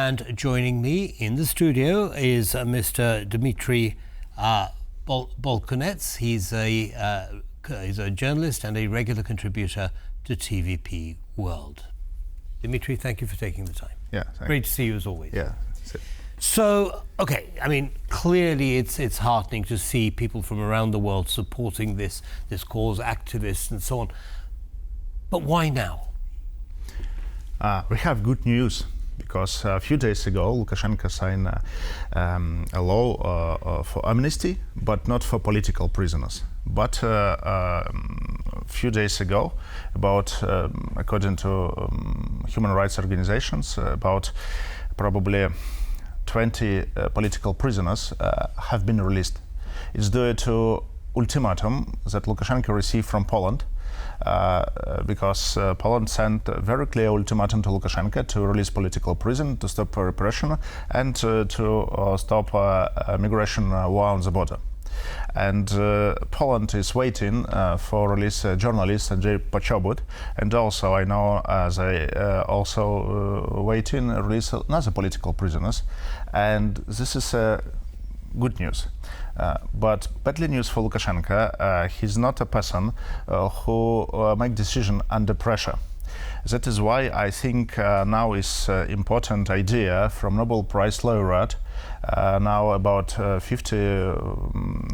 And joining me in the studio is Mr. Dmitry Bolkunets. He's a journalist and a regular contributor to TVP World. Dmitry, thank you for taking the time. Yeah, great to see you as always. Yeah. So, okay, I mean, clearly it's heartening to see people from around the world supporting this cause, activists and so on. But why now? We have good news, because a few days ago Lukashenko signed a law for amnesty, but not for political prisoners. But a few days ago, according to human rights organizations, about probably 20 political prisoners have been released. It's due to ultimatum that Lukashenko received from Poland, because Poland sent a very clear ultimatum to Lukashenko to release political prisoners, to stop repression, and to stop migration war on the border. And Poland is waiting for release journalist Andrzej Poczobut, and also I know they also waiting release another political prisoners, and this is good news. But badly news for Lukashenko. He's not a person who make decision under pressure. That is why I think now is important idea from Nobel Prize laureate. Now about 50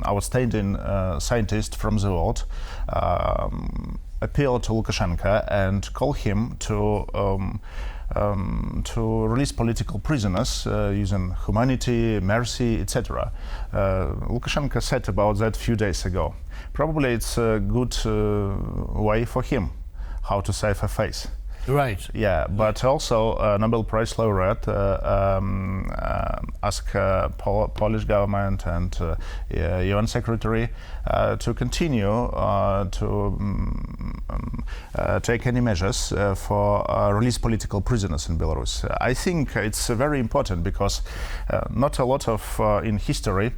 outstanding scientists from the world appeal to Lukashenko and call him to release political prisoners using humanity, mercy, etc. Lukashenko said about that a few days ago. Probably it's a good way for him how to save a face. Right. Yeah, but also Nobel Prize laureate asked Polish government and UN Secretary to continue to take any measures for release political prisoners in Belarus. I think it's very important because not a lot of in history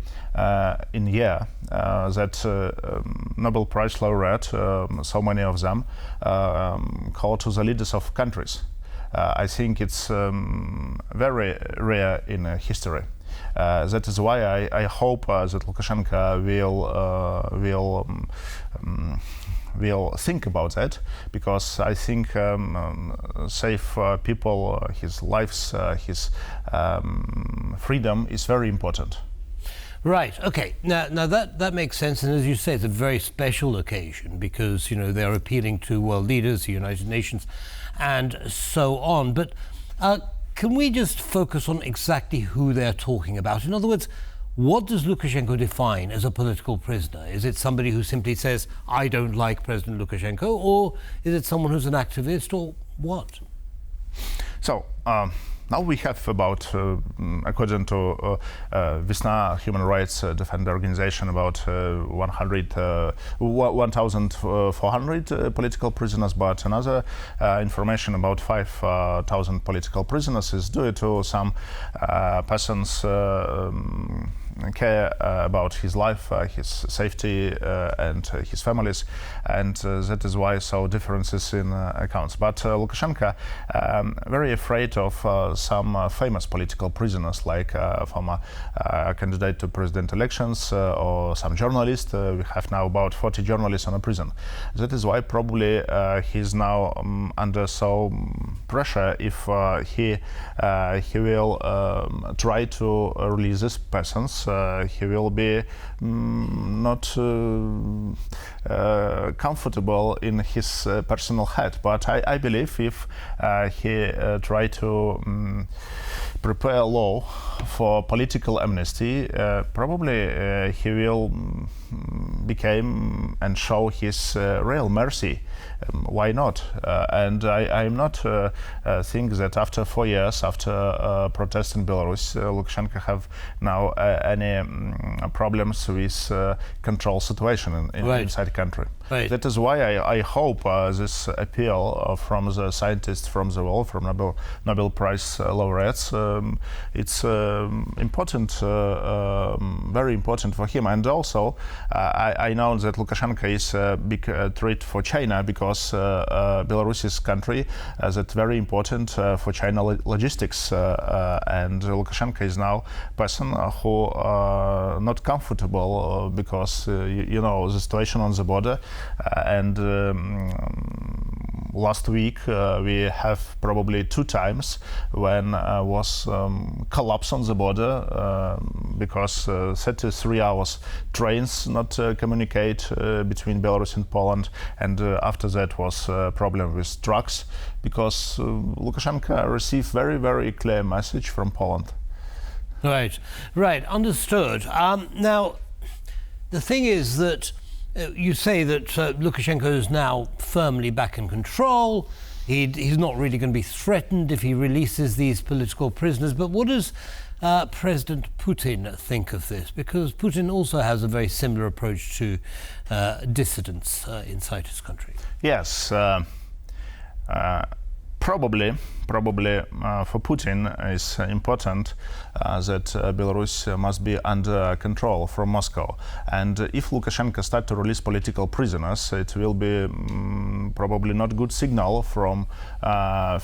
in year that Nobel Prize laureate, so many of them, call to the leaders of countries. I think it's very rare in history. That is why I hope that Lukashenko will think about that, because I think save people, his lives, his freedom is very important. Right. Okay. Now that makes sense, and as you say, it's a very special occasion because they're appealing to world leaders, the United Nations, and so on. But can we just focus on exactly who they're talking about? In other words, what does Lukashenko define as a political prisoner? Is it somebody who simply says, "I don't like President Lukashenko," or is it someone who's an activist, or what? So. Now we have about, according to Visna Human Rights Defender Organization, about 1,400 political prisoners, but another information about 5,000 political prisoners is due to some persons care about his life, his safety, and his families, and that is why so differences in accounts. But Lukashenko very afraid of some famous political prisoners, like former candidate to president elections or some journalists. We have now about 40 journalists in a prison. That is why probably he's now under so pressure if he will try to release these persons. He will be not comfortable in his personal head. But I believe if he try to prepare a law for political amnesty, probably he will become and show his real mercy. Why not? And I'm not think that after 4 years after protests in Belarus, Lukashenko have now any problems with control situation right. inside the country. Right. That is why I hope this appeal from the scientists from the world, from Nobel Prize laureates, it's important, very important for him. And also, I know that Lukashenko is a big threat for China because Belarus is a country that's very important for China logistics, and Lukashenko is now a person who not comfortable because you know the situation on the border, and last week we have probably 2 times when was collapse on the border because 33 hours trains not communicate between Belarus and Poland, and after that was a problem with trucks because Lukashenko received very clear message from Poland. Right, understood. Now, the thing is that you say that Lukashenko is now firmly back in control. He's not really going to be threatened if he releases these political prisoners. But what does President Putin think of this? Because Putin also has a very similar approach to dissidents inside his country. Yes. Probably for Putin it's important that Belarus must be under control from Moscow. And if Lukashenko start to release political prisoners, it will be probably not good signal from the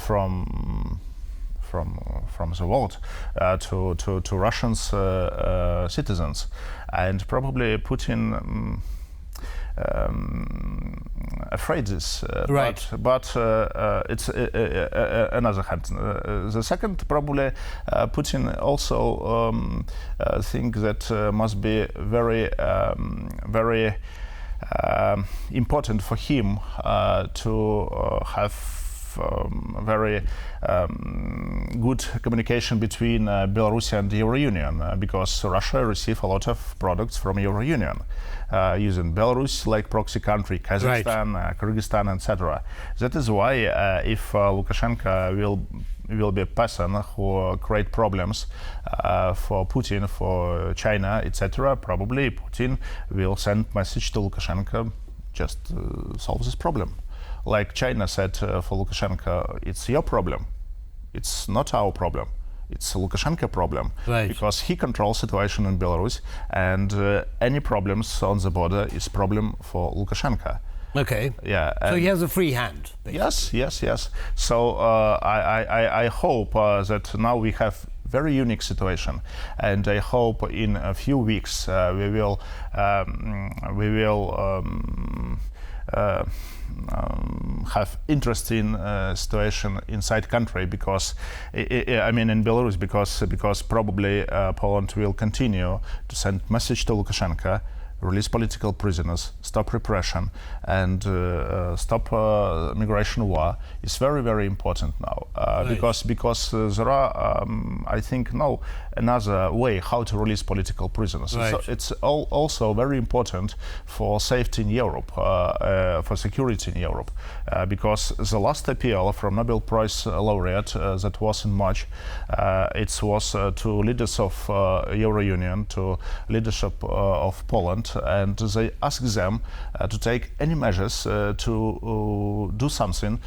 world to Russian citizens. And probably Putin afraid this, right. But it's another hand. The second, probably Putin also think that must be very important for him to have very good communication between Belarus and the Euro Union, because Russia receives a lot of products from Euro Union using Belarus like proxy country, Kazakhstan, right. Kyrgyzstan, etc. That is why if Lukashenko will be a person who create problems for Putin, for China, etc., probably Putin will send message to Lukashenko, just solve this problem. Like China said for Lukashenko, it's your problem. It's not our problem. It's a Lukashenko problem, right. Because he controls situation in Belarus, and any problems on the border is problem for Lukashenko. Okay. Yeah. So he has a free hand. Basically. Yes. So I hope that now we have very unique situation, and I hope in a few weeks we will have interesting situation inside country, because I mean in Belarus, because probably Poland will continue to send message to Lukashenko, release political prisoners, stop repression, and stop migration war is very important now, right. because there are I think now another way how to release political prisoners. Right. So it's also very important for safety in Europe, for security in Europe, because the last appeal from Nobel Prize laureate that was in March, it was to leaders of Euro Union, to leadership of Poland, and they asked them to take any measures to do something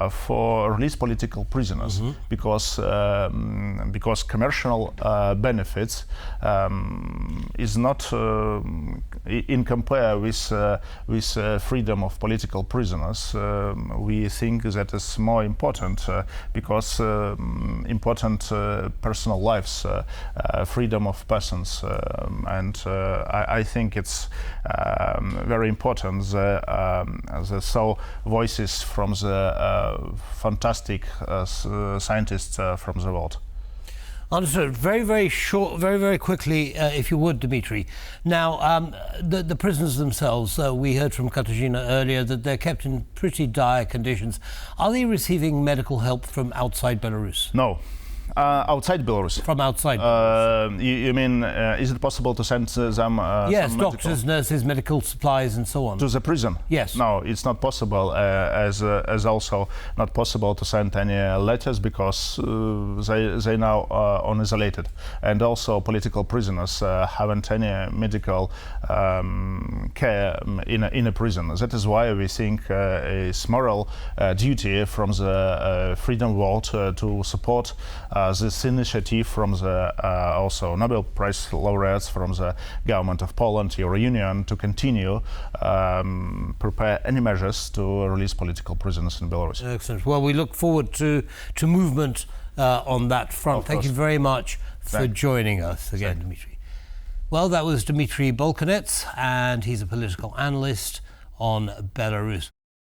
for release political prisoners, mm-hmm. because commercial benefits is not in compare with freedom of political prisoners. We think that is more important because important personal lives, freedom of persons, and I think it's very important the so voices from the fantastic scientists from the world. Understood. Very short, very quickly, if you would, Dmitry. Now, the prisoners themselves, we heard from Katarzyna earlier that they're kept in pretty dire conditions. Are they receiving medical help from outside Belarus? No. Outside Belarus. From outside? You mean, is it possible to send them? Yes, some doctors, nurses, medical supplies, and so on. to the prison? Yes. No, it's not possible. As also not possible to send any letters because they now are isolated, and also political prisoners haven't any medical care in a prison. That is why we think it's moral duty from the Freedom World to support this initiative from the also Nobel Prize laureates from the government of Poland, Euro-Union, to continue prepare any measures to release political prisoners in Belarus. Excellent. Well, we look forward to movement on that front. Thank you very much for joining us again, Dmitry. Well, that was Dmitry Bolkunets, and he's a political analyst on Belarus.